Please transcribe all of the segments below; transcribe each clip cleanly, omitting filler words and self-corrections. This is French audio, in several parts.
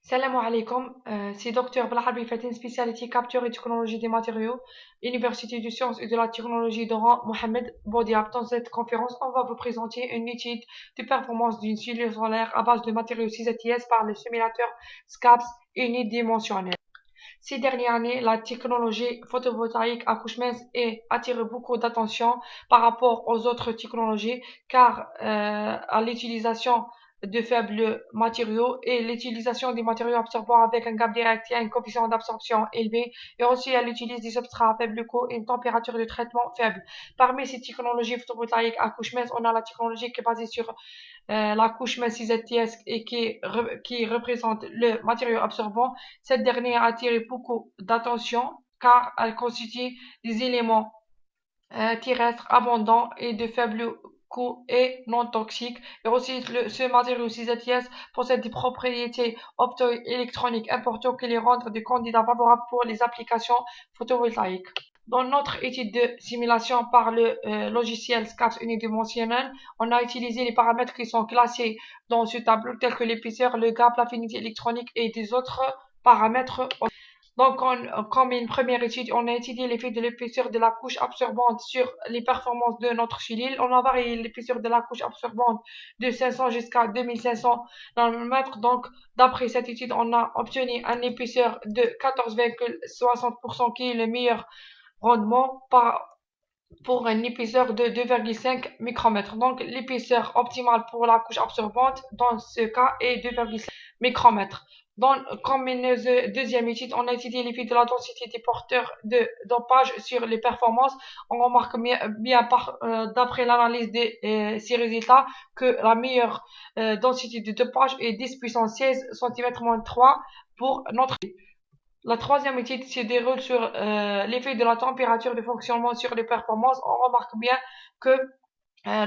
Salam alaikum, c'est Dr Blahabi Fatin, spécialité capture et technologie des matériaux, Université de sciences et de la technologie d'Oran, Mohamed Boudiab. Dans cette conférence, on va vous présenter une étude de performance d'une cellule solaire à base de matériaux CZTS par le simulateur SCAPS unidimensionnel. Ces dernières années, la technologie photovoltaïque à couche mince attire beaucoup d'attention par rapport aux autres technologies car à l'utilisation de faibles matériaux et l'utilisation des matériaux absorbants avec un gap direct et un coefficient d'absorption élevé et aussi elle utilise des substrats à faible coût et une température de traitement faible. Parmi ces technologies photovoltaïques à couche mince, on a la technologie qui est basée sur la couche mince ZTS et qui représente le matériau absorbant. Cette dernière a attiré beaucoup d'attention car elle constitue des éléments terrestres abondants et de faible coût et non toxiques. Et aussi, ce matériau ZTS possède des propriétés optoélectroniques importantes qui les rendent des candidats favorables pour les applications photovoltaïques. Dans notre étude de simulation par le logiciel SCAPS unidimensionnel, on a utilisé les paramètres qui sont classés dans ce tableau, tels que l'épaisseur, le gap, l'affinité électronique et des autres paramètres. Donc, comme une première étude, on a étudié l'effet de l'épaisseur de la couche absorbante sur les performances de notre cellule. On a varié l'épaisseur de la couche absorbante de 500 jusqu'à 2500 nanomètres. Donc, d'après cette étude, on a obtenu une épaisseur de 14,60% qui est le meilleur rendement pour une épaisseur de 2,5 micromètres. Donc, l'épaisseur optimale pour la couche absorbante dans ce cas est 2,5 micromètres. Comme une deuxième étude, on a étudié l'effet de la densité des porteurs de dopage sur les performances. On remarque bien d'après l'analyse de ces résultats que la meilleure densité de dopage est 10 puissance 16 cm-3 pour notre. La troisième étude se déroule sur l'effet de la température de fonctionnement sur les performances. On remarque bien que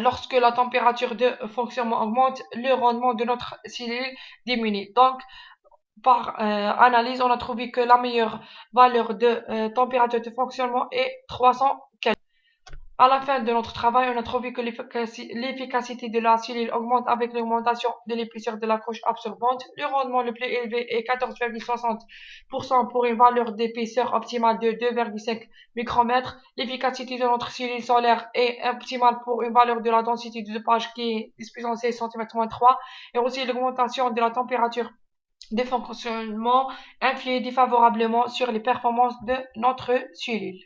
lorsque la température de fonctionnement augmente, le rendement de notre cellule diminue. Donc, par analyse, on a trouvé que la meilleure valeur de température de fonctionnement est 300 Kelvin. À la fin de notre travail, on a trouvé que l'efficacité de la cellule augmente avec l'augmentation de l'épaisseur de la couche absorbante. Le rendement le plus élevé est 14,60% pour une valeur d'épaisseur optimale de 2,5 micromètres. L'efficacité de notre cellule solaire est optimale pour une valeur de la densité de dopage qui est 10 puissance 16 cm-3 et aussi l'augmentation de la température de fonctionnement influe défavorablement sur les performances de notre cellule.